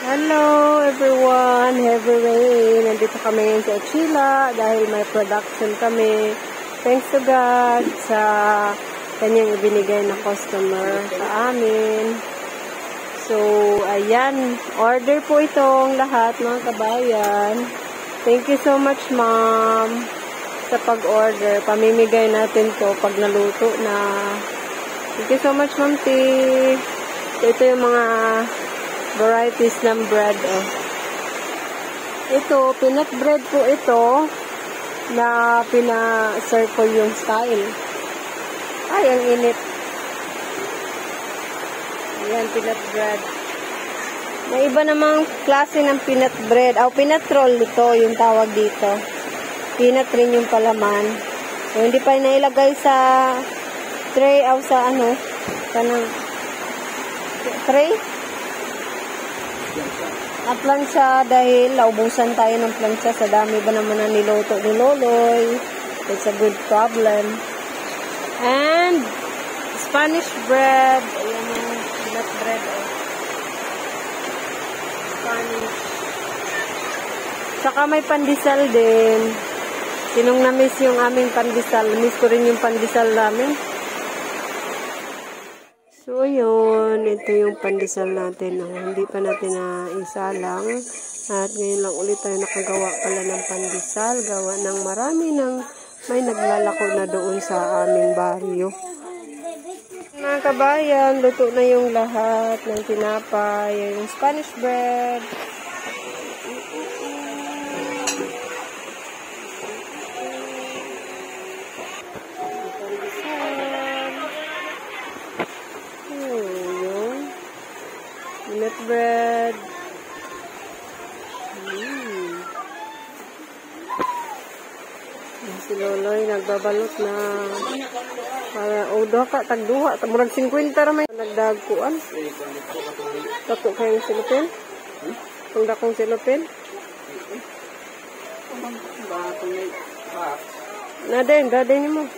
Hello everyone, heavy rain. Nandito kami ngayon sa Ochila dahil may production kami. Thanks to God sa kanyang ibinigay na customer sa amin. So, ayan. Order po itong lahat mga kabayan. Thank you so much, ma'am, sa pag-order. Pamimigay natin to pag naluto na. Thank you so much, ma'am T. Ito yung mga varieties ng bread. Ito, peanut bread po ito na pina-circle yung style. Ay, ang init. Ayan, peanut bread. May iba namang klase ng peanut bread. Peanut roll ito, yung tawag dito. Peanut rin yung palaman. So, hindi pa nailagay sa tray o sa kanang tray. At plancha dahil naubusan tayo ng plancha sa dami ba naman na niloto ni Loloy. It's a good problem. And Spanish bread. Ayan yung peanut bread. Spanish. Saka may pandesal din. Sinong na-miss yung aming pandesal? Miss ko rin yung pandesal namin. So, yun. Ito yung pandesal natin. Hindi pa natin na isalang. At ngayon lang ulit tayo nakagawa pala ng pandesal. Gawa ng marami ng may naglalako na doon sa aming baryo. Mga kabayan, luto na yung lahat ng tinapay. Yung Spanish bread. Peanut bread. Si Loloy nagbabalot na para tagduha murag 50 ra may nagdagkuan. Dako kayong silupin? Kung dakong silupin? Daden mo.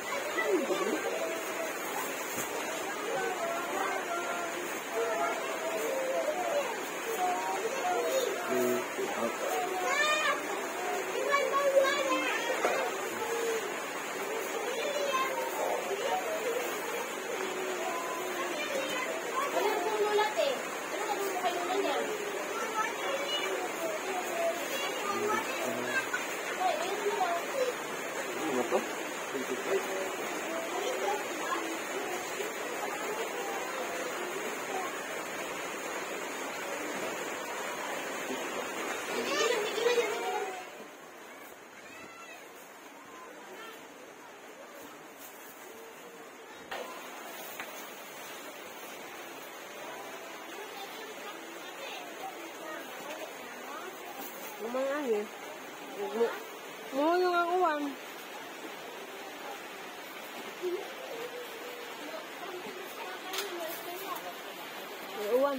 Mga ano mo yung ang uwan. Uwan.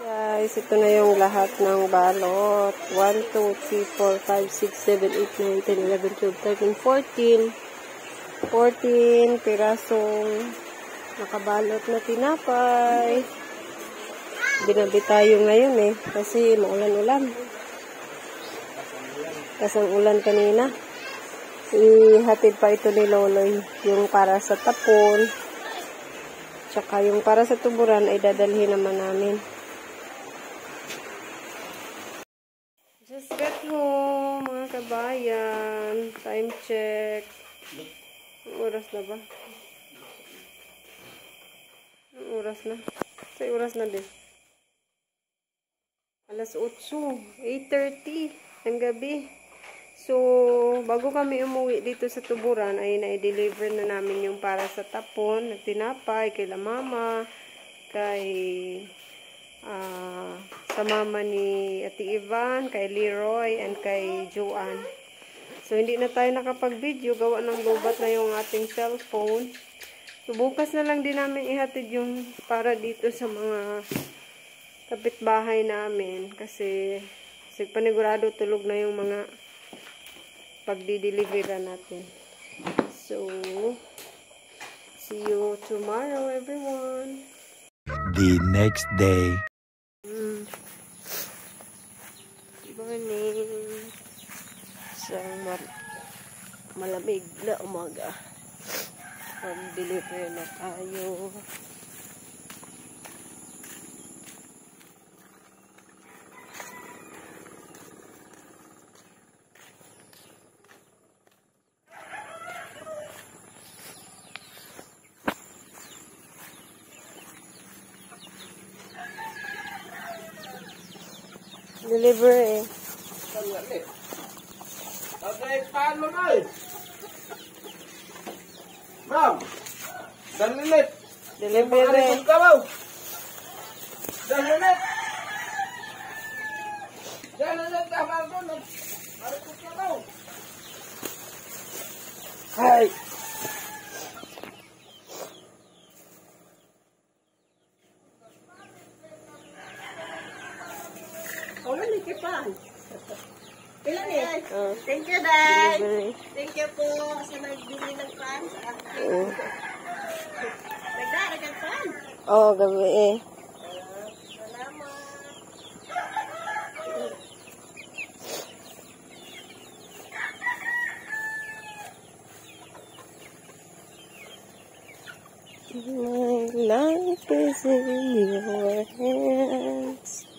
Guys, ito na yung lahat ng balot. 1, 2, 3, 4, 5, 6, 7, 8, 9, 10, 11, 12, 13, 14. 14 pirasong nakabalot na tinapay. Binabi tayo ngayon kasi maulan-ulan. Kasang ulan kanina. Ihatid pa ito ni Loloy. Yung para sa tapon. Tsaka yung para sa tuburan ay dadalhin naman namin. Just got home, mga kabayan. Time check. Anong oras na ba? Anong oras na? Sa oras na din. Alas 8. 8:30 ng gabi. So, bago kami umuwi dito sa Tuburan, ay na-deliver na namin yung para sa tapon, na tinapay, kay la mama, kay sa mama ni Ate Ivan, kay Leroy, and kay Joanne. So, hindi na tayo nakapag-video, gawa ng lobat na yung ating cellphone. So, bukas na lang din namin ihatid yung para dito sa mga kapitbahay namin, kasi panigurado tulog na yung mga pagdi-deliver natin. So, see you tomorrow, everyone. The next day. Morning. Isang malamig na umaga. Mag-deliver na tayo. Deliver eh. Paano na eh? Ma'am, dalilit. Deliver eh. Dalilit. Dalilit, tama ko. Marikot ka daw. Hay. Ilan eh? Oh. Thank you, Day. Delivery. Thank you po kasi nagbili ng pan sa akin. Oh. Nagdaragag pan. Oh, gabi eh. Salamat. My life is in your hands.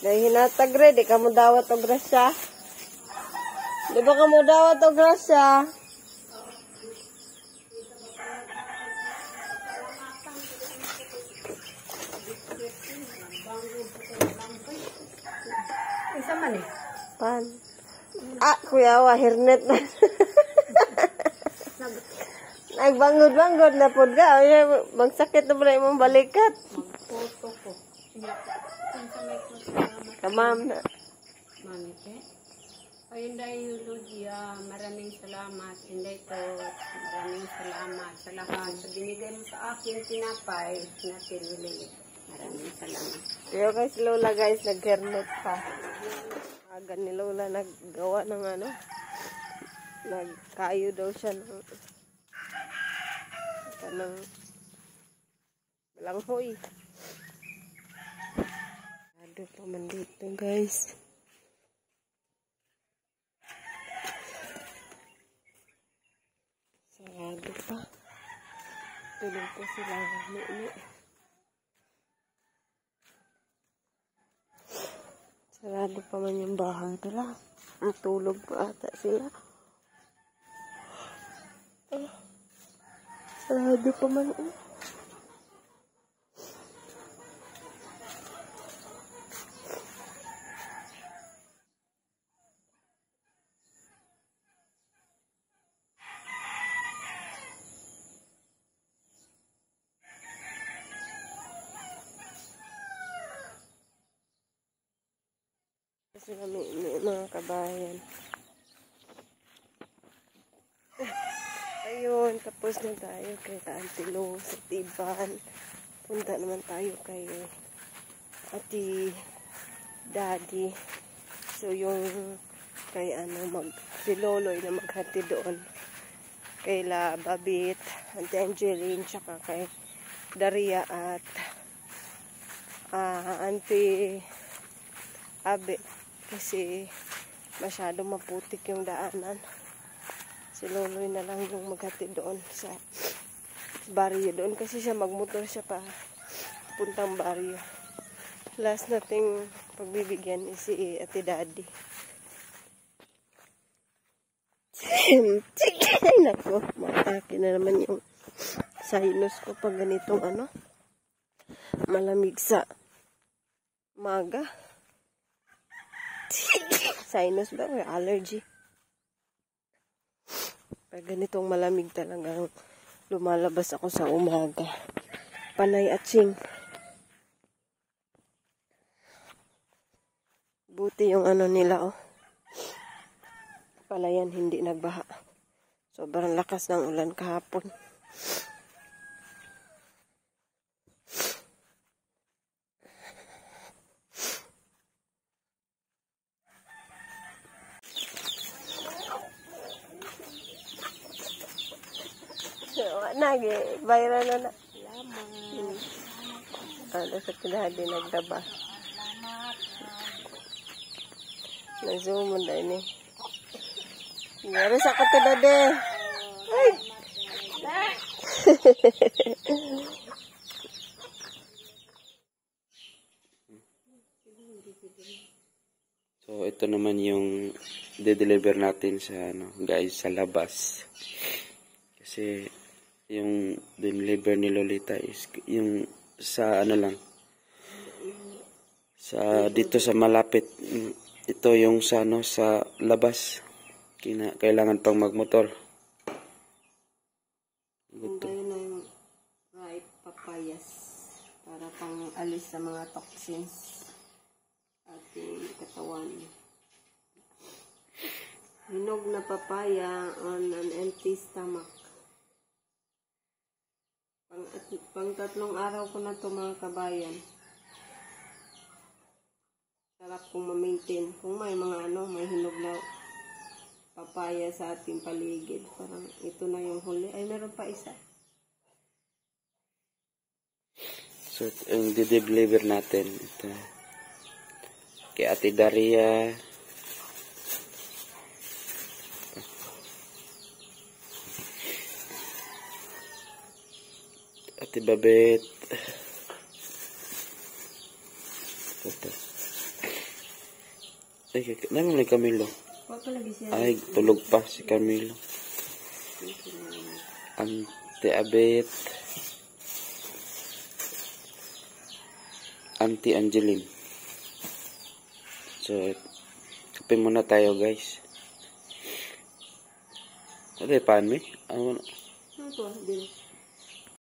Dahil hinatag rin, di ka mo dawat o grasya. Di ba ka mo dawat o grasya? Isa man eh. Pan. Ah, kuya, wahirnet na. Nagbangod-bangod na po ka. Magsakit na pala yung balikat. Magpoto ko. Kamam na. Manite. Ayun dahil Ludia, maraming salamat. Inday to, maraming salamat sa lahat. Sa binigay mo sa akin, tinapay, natinuli. Maraming salamat. Kaya guys, Lola guys, nag-hernet pa. Aga ni Lola naggawa ng ano. Nagkayo daw siya ng balanghoy. Ano pa man dito guys. Sarado pa. Tulog pa sila. Sarado pa man yung bahay nila. Ang tulog pa ata sila. Sarado pa man. Kasi kami mga kabayan. Ayun, tapos na tayo kay Auntie Lo sa Tiban. Punta naman tayo kay Ate Daddy. So yung kay si Loloy na maghati doon. Kay La Babit, Auntie Angeline, tsaka kay Daria at Auntie Abe. Kasi masyado maputik yung daanan. Si Loloy na lang yung maghati doon sa baryo doon. Kasi siya magmotor siya pa puntang baryo. Last nating pagbibigyan is si Ate Daddy. Ay naku, matake na naman yung sinus ko pag ganitong ano, malamig sa maga. Sinus ba or allergy? Pag ganitong malamig talagang lumalabas ako sa umaga. Panay atching. Buti yung ano nila, oh. Palayan hindi nagbaha. Sobrang lakas ng ulan kahapon. Nage, viral na na. Ano sa kinahadi nagdaba. Na-zoom mo na ini. Ngari sa katidade. Ay! So, ito naman yung de-deliver natin sa, guys, sa labas. Kasi, yung deliver ni Lolita is yung sa lang sa dito sa malapit. Ito yung sa sa labas. Kailangan pang magmotor. Tayo na yung ripe papayas para pang alis sa mga toxins ating katawan. Hinog na papaya on an empty stomach. Pang 3 araw ko na to mga kabayan. Sarap kong ma-maintain. Kung may mga may hinog na papaya sa ating paligid. Parang ito na yung huli. Ay, meron pa isa. So, yung de-deliver natin. Ito. Kay Ate Daria. Ate Babet. Ito. Ay, naman may Camilo. Ay, tulog pa si Camilo. Ate Abet. Auntie Angeline. So, kape muna tayo, guys. Ano paan mi? Ano? Ano to?